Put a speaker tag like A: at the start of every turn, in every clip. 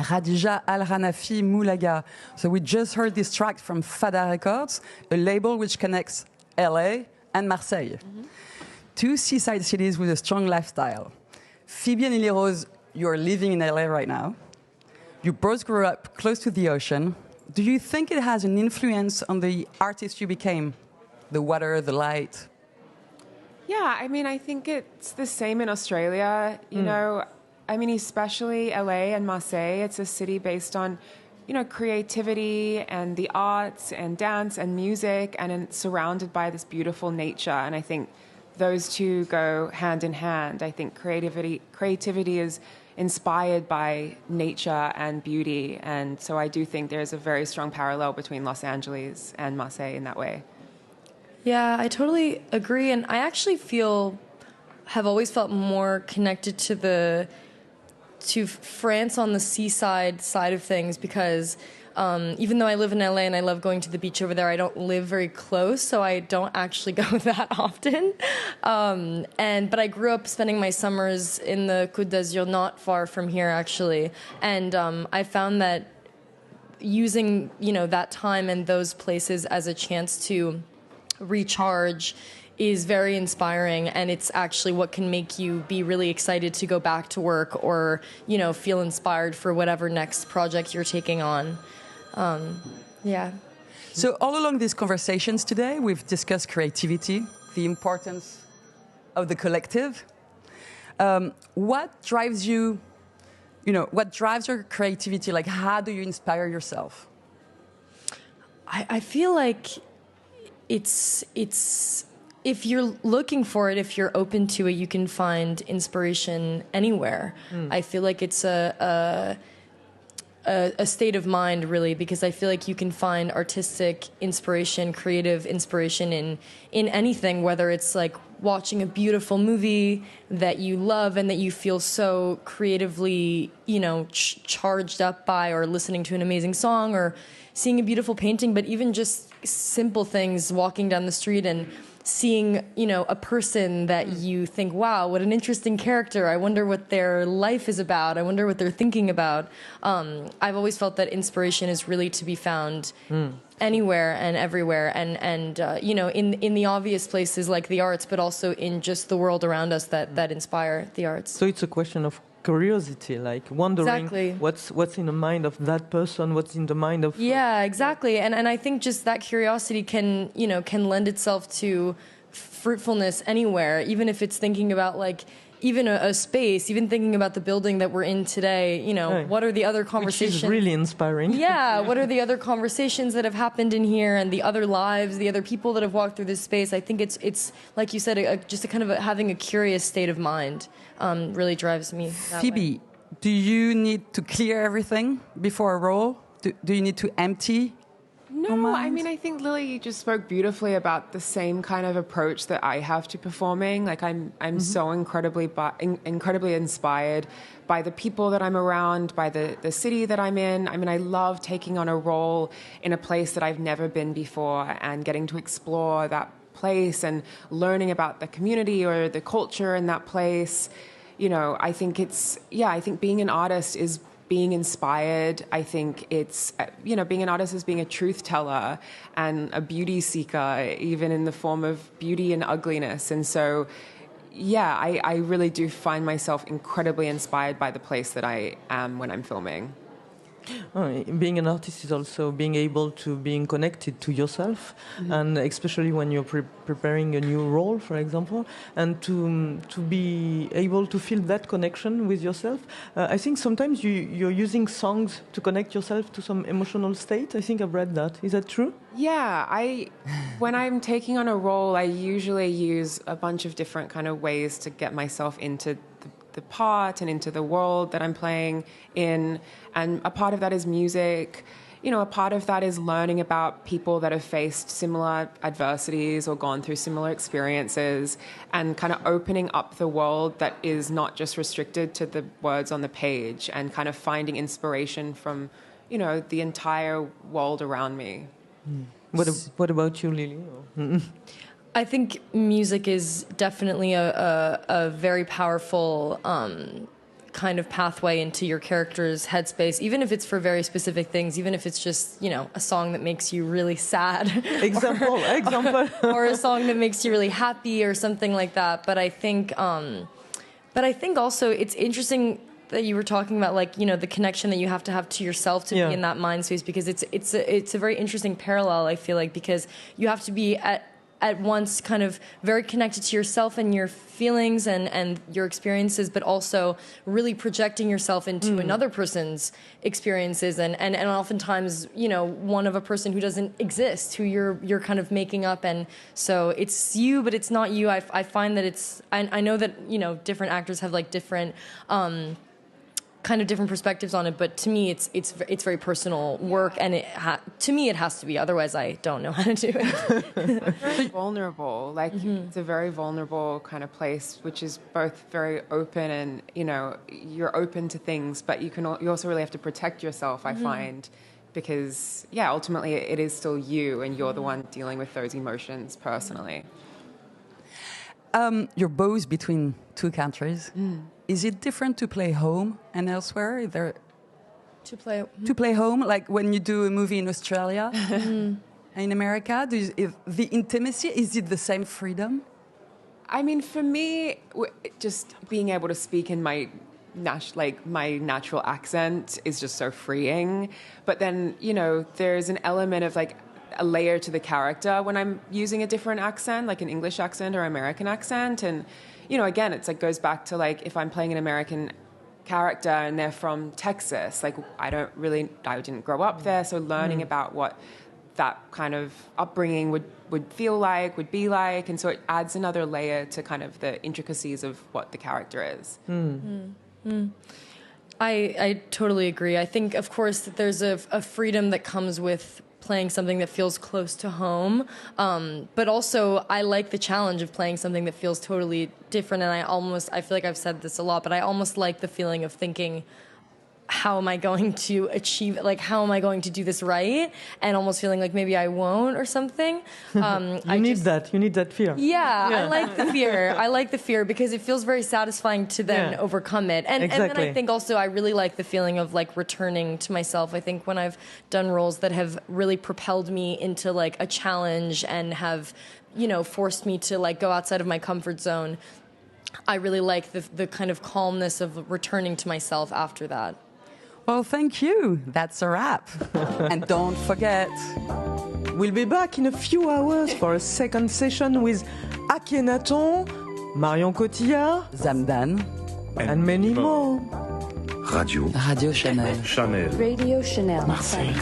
A: Khadija Al Hanafi Moulaga. So we just heard this track from Fada Records, a label which connects LA and Marseille. Two seaside cities with a strong lifestyle. Phoebe and Lily-Rose, you're living in LA right now. You both grew up close to the ocean. Do you think it has an influence on the artist you became? The water, the light?
B: Yeah, I mean, I think it's the same in Australia. You know, I mean, especially LA and Marseille, it's a city based on, you know, creativity and the arts and dance and music, and it's surrounded by this beautiful nature. And I think those two go hand in hand. I think creativity is inspired by nature and beauty. And so I do think there's a very strong parallel between Los Angeles and Marseille in that way.
C: Yeah, I totally agree. And I actually have always felt more connected to France on the seaside side of things, because even though I live in LA and I love going to the beach over there, I don't live very close, so I don't actually go that often. But I grew up spending my summers in the Côte d'Azur, not far from here actually, and I found that using, you know, that time and those places as a chance to recharge is very inspiring, and it's actually what can make you be really excited to go back to work, or, you know, feel inspired for whatever next project you're taking on. Yeah.
A: So all along these conversations today, we've discussed creativity, the importance of the collective. What drives you, what drives your creativity? Like, how do you inspire yourself?
C: I feel like it's if you're looking for it, if you're open to it, you can find inspiration anywhere. I feel like it's a state of mind, really, because I feel like you can find artistic inspiration, creative inspiration in anything, whether it's like watching a beautiful movie that you love and that you feel so creatively, charged up by, or listening to an amazing song, or seeing a beautiful painting, but even just simple things, walking down the street and seeing, a person that you think, wow, what an interesting character. I wonder what their life is about. I wonder what they're thinking about. I've always felt that inspiration is really to be found anywhere and everywhere. And in the obvious places like the arts, but also in just the world around us that inspire the arts.
D: So it's a question of curiosity, like wondering
C: exactly.
D: what's in the mind of that person, what's in the mind of...
C: Yeah, exactly. And I think just that curiosity can lend itself to fruitfulness anywhere, even if it's thinking about even a space, even thinking about the building that we're in today,
D: Right.
C: What are the other conversations?
D: Which is really inspiring.
C: Yeah, what are the other conversations that have happened in here, and the other lives, the other people that have walked through this space? I think it's like you said, just a kind of having a curious state of mind really drives me that
A: Phoebe,
C: way.
A: do you need to clear everything before a role? Do you need to empty?
B: No, I mean, I think Lily, you just spoke beautifully about the same kind of approach that I have to performing. Like, I'm so incredibly inspired by the people that I'm around, by the city that I'm in. I mean, I love taking on a role in a place that I've never been before and getting to explore that place and learning about the community or the culture in that place. I think I think being an artist is being inspired. I think it's, being an artist is being a truth teller and a beauty seeker, even in the form of beauty and ugliness. And so, I really do find myself incredibly inspired by the place that I am when I'm filming.
D: Being an artist is also being able to being connected to yourself, and especially when you're preparing a new role, for example, and to be able to feel that connection with yourself. I think sometimes you're using songs to connect yourself to some emotional state. I think I've read that. Is that true?
B: Yeah, when I'm taking on a role, I usually use a bunch of different kind of ways to get myself into the part and into the world that I'm playing in. And a part of that is music. A part of that is learning about people that have faced similar adversities or gone through similar experiences, and kind of opening up the world that is not just restricted to the words on the page, and kind of finding inspiration from, the entire world around me.
D: What about you, Lily?
C: I think music is definitely a very powerful kind of pathway into your character's headspace, even if it's for very specific things, even if it's just, you know, a song that makes you really sad.
D: Example.
C: Or a song that makes you really happy or something like that. But I think also it's interesting that you were talking about, like, you know, the connection that you have to yourself to be in that mind space, because it's a very interesting parallel, I feel like, because you have to be at once kind of very connected to yourself and your feelings and your experiences, but also really projecting yourself into another person's experiences and oftentimes, you know, one of a person who doesn't exist, who you're kind of making up. And so it's you, but it's not you. I find that I know that, you know, different actors have like different kind of different perspectives on it, but to me it's very personal work, and to me it has to be, otherwise I don't know how to do it.
B: Very vulnerable, like it's a very vulnerable kind of place, which is both very open and, you know, you're open to things, but you also really have to protect yourself, I find, because ultimately it is still you, and you're the one dealing with those emotions personally.
A: You're both between two countries. Is it different to play home and elsewhere? To play home, like when you do a movie in Australia, in America, the intimacy, is it the same freedom?
B: I mean, for me, just being able to speak in my natural accent is just so freeing. But then, you know, there's an element of like a layer to the character when I'm using a different accent, like an English accent or American accent. And, you know, again, it's like goes back to like if I'm playing an American character and they're from Texas, like I didn't grow up there, so learning about what that kind of upbringing would feel like, would be like, and so it adds another layer to kind of the intricacies of what the character is.
C: I totally agree. I think, of course, that there's a freedom that comes with playing something that feels close to home, but also I like the challenge of playing something that feels totally different, and I feel like I've said this a lot, but I almost like the feeling of thinking, how am I going to achieve it? Like, how am I going to do this right? And almost feeling like maybe I won't or something.
D: You need that fear.
C: Yeah, I like the fear. I like the fear because it feels very satisfying to then overcome it. And then I think also I really like the feeling of like returning to myself. I think when I've done roles that have really propelled me into like a challenge and have, you know, forced me to like go outside of my comfort zone, I really like the kind of calmness of returning to myself after that.
A: Well, thank you. That's a wrap. And don't forget,
D: we'll be back in a few hours for a second session with Akhenaton, Marion Cotillard,
A: Zamdan,
D: and many more.
E: Radio
A: Chanel.
E: Chanel.
F: Radio Chanel.
C: Marseille.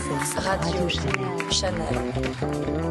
C: Radio Chanel.